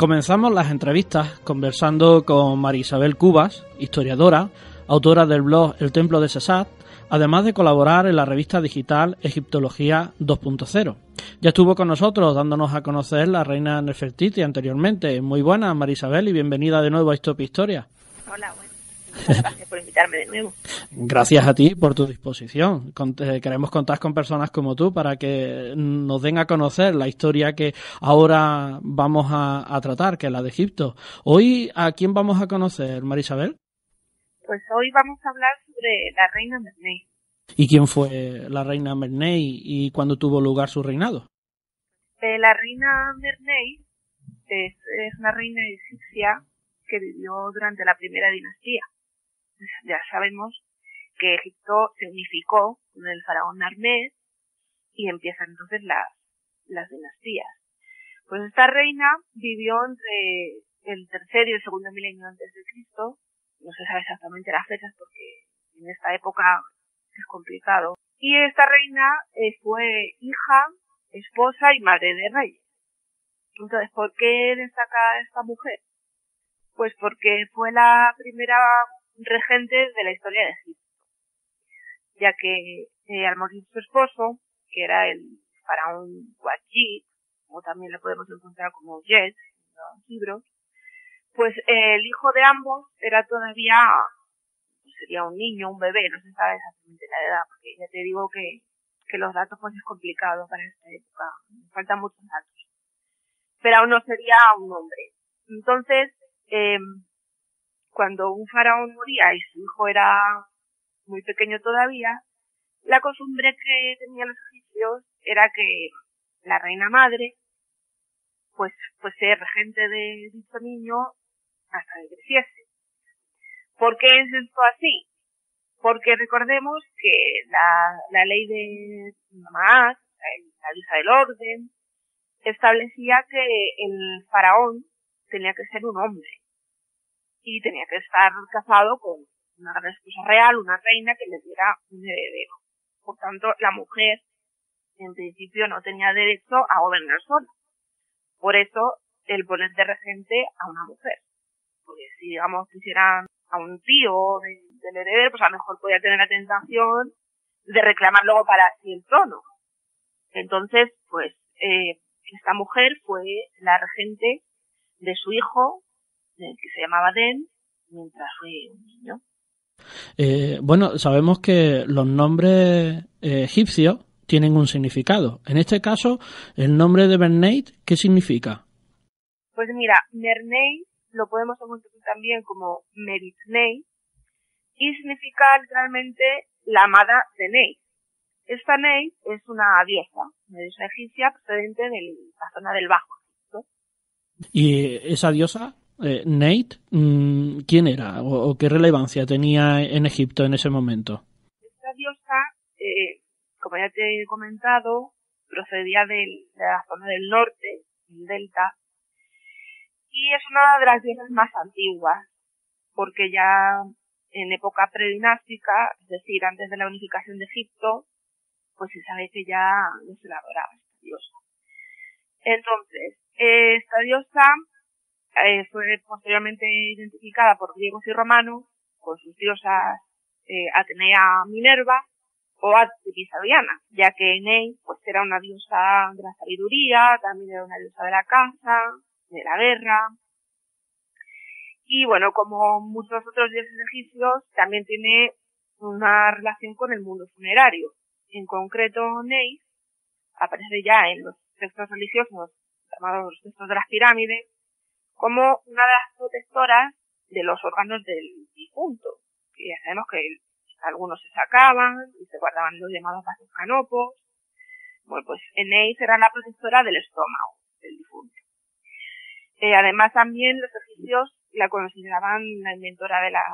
Comenzamos las entrevistas conversando con María Isabel Cubas, historiadora, autora del blog El Templo de Sesat, además de colaborar en la revista digital Egiptología 2.0. Ya estuvo con nosotros dándonos a conocer la reina Nefertiti anteriormente. Muy buenas, María Isabel, y bienvenida de nuevo a Histopia Historia. Hola, bueno. Muchas gracias por invitarme de nuevo. Gracias a ti por tu disposición. Queremos contar con personas como tú para que nos den a conocer la historia que ahora vamos a tratar, que es la de Egipto. Hoy, ¿a quién vamos a conocer, María Isabel? Pues hoy vamos a hablar sobre la reina Mernei. ¿Y quién fue la reina Mernei y cuándo tuvo lugar su reinado? La reina Mernei es una reina egipcia que vivió durante la primera dinastía. Ya sabemos que Egipto se unificó con el faraón Narmés y empiezan entonces las dinastías. Pues esta reina vivió entre el tercer y el segundo milenio antes de Cristo. No se sabe exactamente las fechas porque en esta época es complicado. Y esta reina fue hija, esposa y madre de reyes. Entonces, ¿por qué destaca esta mujer? Pues porque fue la primera regente de la historia de Egipto, ya que al morir su esposo, que era el faraón Wajid, o también lo podemos encontrar como Jet en los libros, pues el hijo de ambos era todavía, pues sería un niño, un bebé, no se sabe exactamente la edad, porque ya te digo que los datos pues es complicado para esta época, faltan muchos datos, pero aún no sería un hombre. Entonces, cuando un faraón moría y su hijo era muy pequeño todavía, la costumbre que tenían los egipcios era que la reina madre pues fuese regente de dicho niño hasta que creciese. ¿Por qué es esto así? Porque recordemos que la ley de Ma'at, la diosa del orden, establecía que el faraón tenía que ser un hombre y tenía que estar casado con una gran esposa real, una reina que le diera un heredero. Por tanto, la mujer en principio no tenía derecho a gobernar sola. Por eso el poner de regente a una mujer. Porque si, digamos, quisieran a un tío del heredero, pues a lo mejor podía tener la tentación de reclamar luego para sí el trono. Entonces, pues, esta mujer fue la regente de su hijo, que se llamaba Den, mientras fue un niño. Bueno, sabemos que los nombres egipcios tienen un significado. En este caso, el nombre de Mernei, ¿qué significa? Pues mira, Mernei lo podemos encontrar también como Meritnei y significa literalmente la amada de Ney. Esta Ney es una diosa egipcia procedente de la zona del Bajo Egipto. ¿Y esa diosa, Neit, quién era o qué relevancia tenía en Egipto en ese momento? Esta diosa, como ya te he comentado, procedía de la zona del norte, el delta, y es una de las diosas más antiguas, porque ya en época predinástica, es decir, antes de la unificación de Egipto, pues se sabe que ya no se la adoraba esta diosa. Entonces, esta diosa fue posteriormente identificada por griegos y romanos con sus diosas Atenea Minerva o Artemis Diana, ya que Ney pues era una diosa de la sabiduría, también era una diosa de la caza, de la guerra. Y bueno, como muchos otros dioses egipcios, también tiene una relación con el mundo funerario. En concreto, Ney aparece ya en los textos religiosos, llamados los textos de las pirámides, como una de las protectoras de los órganos del difunto. Que ya sabemos que algunos se sacaban y se guardaban los llamados vasos canopos. Bueno, pues Ney era la protectora del estómago del difunto. Además, también los egipcios la consideraban la inventora de las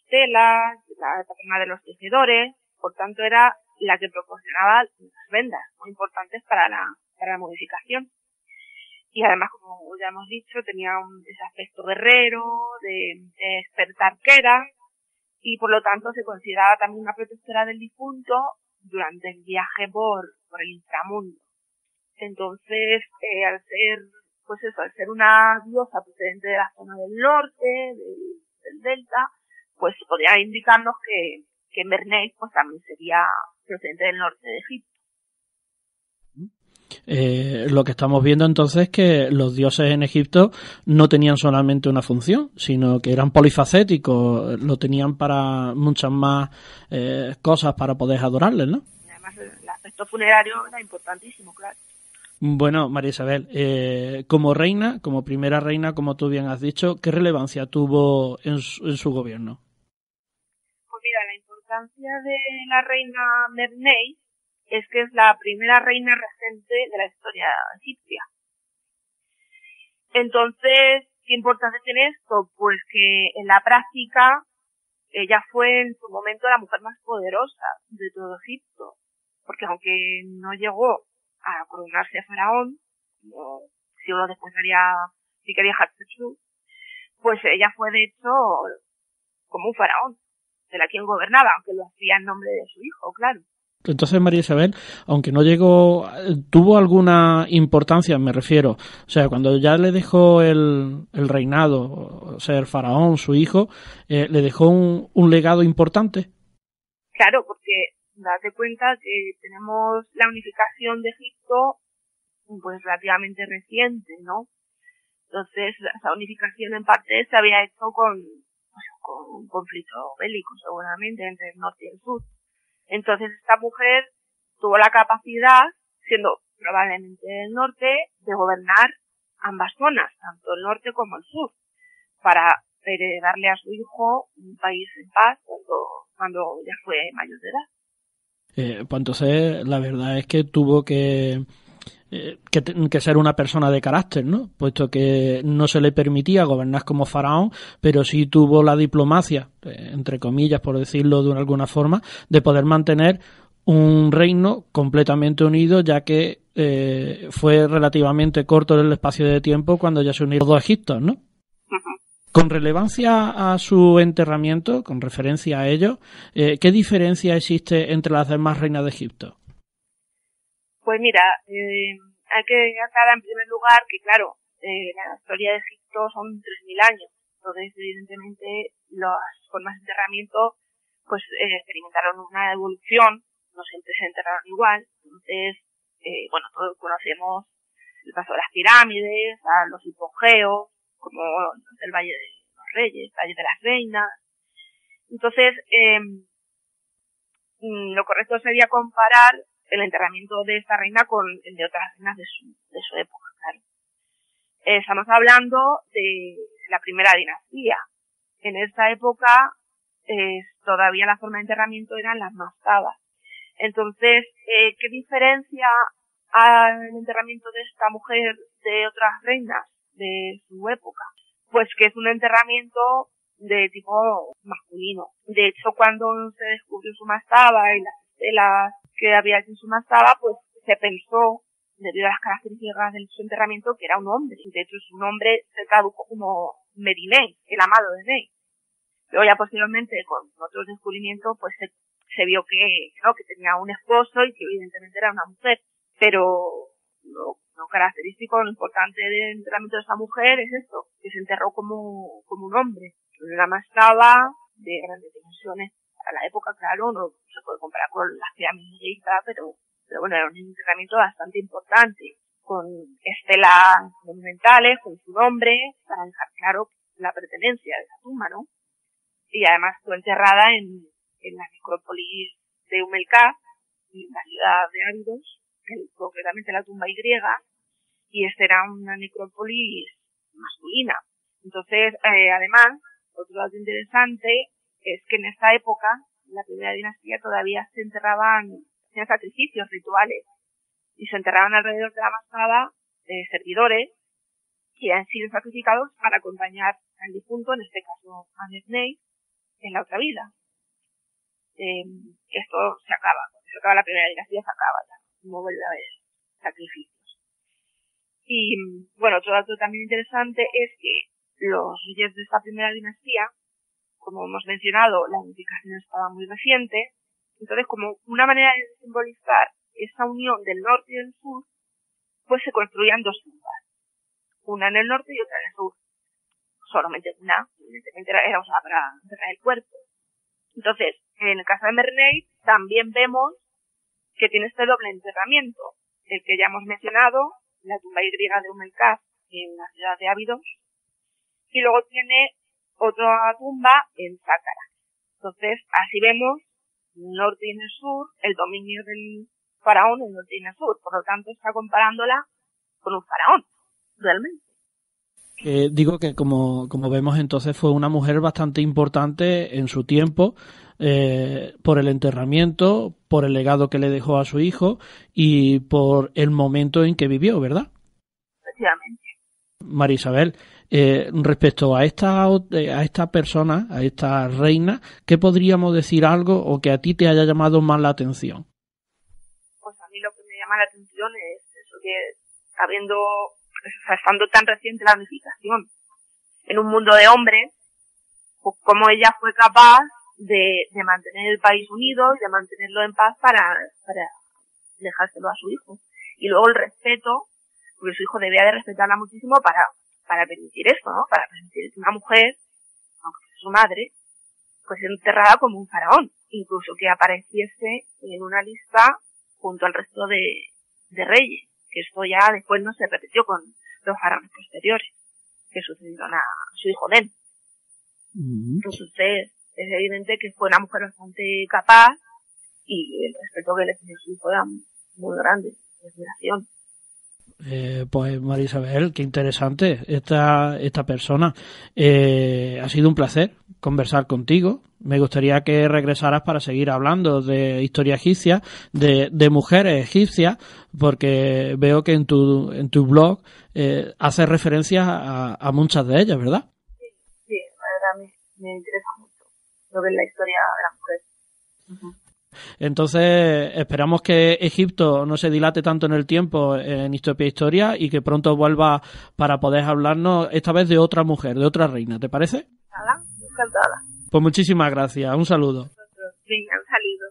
telas, la patrona de los tejedores, por tanto era la que proporcionaba las vendas muy importantes para la modificación. Y además, como ya hemos dicho, tenía ese aspecto guerrero, de experta arquera, y por lo tanto se consideraba también una protectora del difunto durante el viaje por el inframundo. Entonces, al ser pues eso, al ser una diosa procedente de la zona del norte, del delta, pues podría indicarnos que Merneith pues también sería procedente del norte de Egipto. Lo que estamos viendo entonces es que los dioses en Egipto no tenían solamente una función, sino que eran polifacéticos, lo tenían para muchas más cosas para poder adorarles, ¿no? Y además el aspecto funerario era importantísimo, claro. Bueno, María Isabel, como reina, como primera reina, como tú bien has dicho, ¿qué relevancia tuvo en su gobierno? Pues mira, la importancia de la reina Merneith es que es la primera reina regente de la historia egipcia. Entonces, ¿qué importancia tiene esto? Pues que en la práctica ella fue en su momento la mujer más poderosa de todo Egipto, porque aunque no llegó a coronarse faraón, como siglos después quería Hatshepsut, pues ella fue de hecho como un faraón, de la quien gobernaba, aunque lo hacía en nombre de su hijo, claro. Entonces María Isabel, aunque no llegó, tuvo alguna importancia, me refiero, o sea, cuando ya le dejó el reinado, o sea, el faraón, su hijo, le dejó un legado importante. Claro, porque date cuenta que tenemos la unificación de Egipto pues relativamente reciente, ¿no? Entonces, esa unificación en parte se había hecho con un conflicto bélico, seguramente, entre el norte y el sur. Entonces, esta mujer tuvo la capacidad, siendo probablemente del norte, de gobernar ambas zonas, tanto el norte como el sur, para heredarle a su hijo un país en paz cuando ya fue mayor de edad. Pues entonces, la verdad es que tuvo que ser una persona de carácter, ¿no? Puesto que no se le permitía gobernar como faraón, pero sí tuvo la diplomacia, entre comillas, por decirlo de alguna forma, de poder mantener un reino completamente unido, ya que fue relativamente corto el espacio de tiempo cuando ya se unieron los dos Egiptos, ¿no? Con relevancia a su enterramiento, con referencia a ello, ¿qué diferencia existe entre las demás reinas de Egipto? Pues mira, hay que aclarar en primer lugar que, claro, la historia de Egipto son 3.000 años. Entonces, evidentemente, las formas de enterramiento pues experimentaron una evolución, no siempre se enterraron igual. Entonces, bueno, todos conocemos el paso de las pirámides, a los hipogeos, como el Valle de los Reyes, el Valle de las Reinas. Entonces, lo correcto sería comparar el enterramiento de esta reina con el de otras reinas de su época, claro. Estamos hablando de la primera dinastía. En esta época, todavía la forma de enterramiento eran las mastabas. Entonces, ¿qué diferencia al enterramiento de esta mujer de otras reinas de su época? Pues que es un enterramiento de tipo masculino. De hecho, cuando se descubrió su mastaba y las estelas que había en su mastaba, pues se pensó, debido a las características de su enterramiento, que era un hombre. De hecho, su nombre se tradujo como Merinei, el amado de Ney. Pero ya posteriormente, con otros descubrimientos, pues se vio que tenía un esposo y que evidentemente era una mujer. Pero lo característico, lo importante del enterramiento de esta mujer es esto, que se enterró como un hombre. Una mastaba de grandes dimensiones. Para la época, claro, no se puede comparar con las pirámides de Giza, pero bueno, era un enterramiento bastante importante, con estelas monumentales, con su nombre, para dejar claro la pertenencia de esa tumba, ¿no? Y además fue enterrada en la necrópolis de Umelkaf, en la ciudad de Abydos, concretamente la tumba Y, y esta era una necrópolis masculina. Entonces, además, otro dato interesante es que en esta época, en la primera dinastía, todavía se hacían sacrificios rituales y se enterraban alrededor de la mastaba servidores que han sido sacrificados para acompañar al difunto, en este caso a Nesnei, en la otra vida. Esto se acaba la primera dinastía, se acaba ya, no vuelve a haber sacrificios. Y bueno, otro dato también interesante es que los reyes de esta primera dinastía, como hemos mencionado, la unificación estaba muy reciente, entonces como una manera de simbolizar esa unión del norte y del sur, pues se construían dos tumbas. una en el norte y otra en el sur. Solamente una, evidentemente, era usada para enterrar el cuerpo. Entonces, en el caso de Merneith también vemos que tiene este doble enterramiento, el que ya hemos mencionado, la tumba Y de Umelkaf en la ciudad de Abydos, y luego tiene otra tumba en Sáqara. Entonces, así vemos el norte y en el sur, el dominio del faraón en el norte y en el sur. Por lo tanto, está comparándola con un faraón, realmente. Digo que como vemos entonces fue una mujer bastante importante en su tiempo, por el enterramiento, por el legado que le dejó a su hijo y por el momento en que vivió, ¿verdad? Efectivamente. María Isabel, respecto a esta persona, a esta reina, ¿qué podríamos decir algo o que a ti te haya llamado más la atención? Pues a mí lo que me llama la atención es eso que estando tan reciente la unificación en un mundo de hombres, pues cómo ella fue capaz de mantener el país unido y de mantenerlo en paz para dejárselo a su hijo. Y luego el respeto, porque su hijo debía de respetarla muchísimo para permitir esto, ¿no? Para permitir que una mujer, aunque sea su madre, pues enterrada como un faraón, incluso que apareciese en una lista junto al resto de reyes, que esto ya después no se repitió con los faraones posteriores que sucedieron a su hijo Den. Entonces es evidente que fue una mujer bastante capaz y el respeto que le tenía a su hijo era muy grande, de admiración. Pues María Isabel, qué interesante esta persona. Ha sido un placer conversar contigo. Me gustaría que regresaras para seguir hablando de historia egipcia, de mujeres egipcias, porque veo que en tu blog haces referencia a muchas de ellas, ¿verdad? Sí, la verdad me interesa mucho lo que es la historia de la mujer. Uh-huh. Entonces esperamos que Egipto no se dilate tanto en el tiempo en Histopía Historia y que pronto vuelva para poder hablarnos esta vez de otra mujer, de otra reina, ¿te parece? Nada, encantada. Pues muchísimas gracias, un saludo. Venga, un saludo.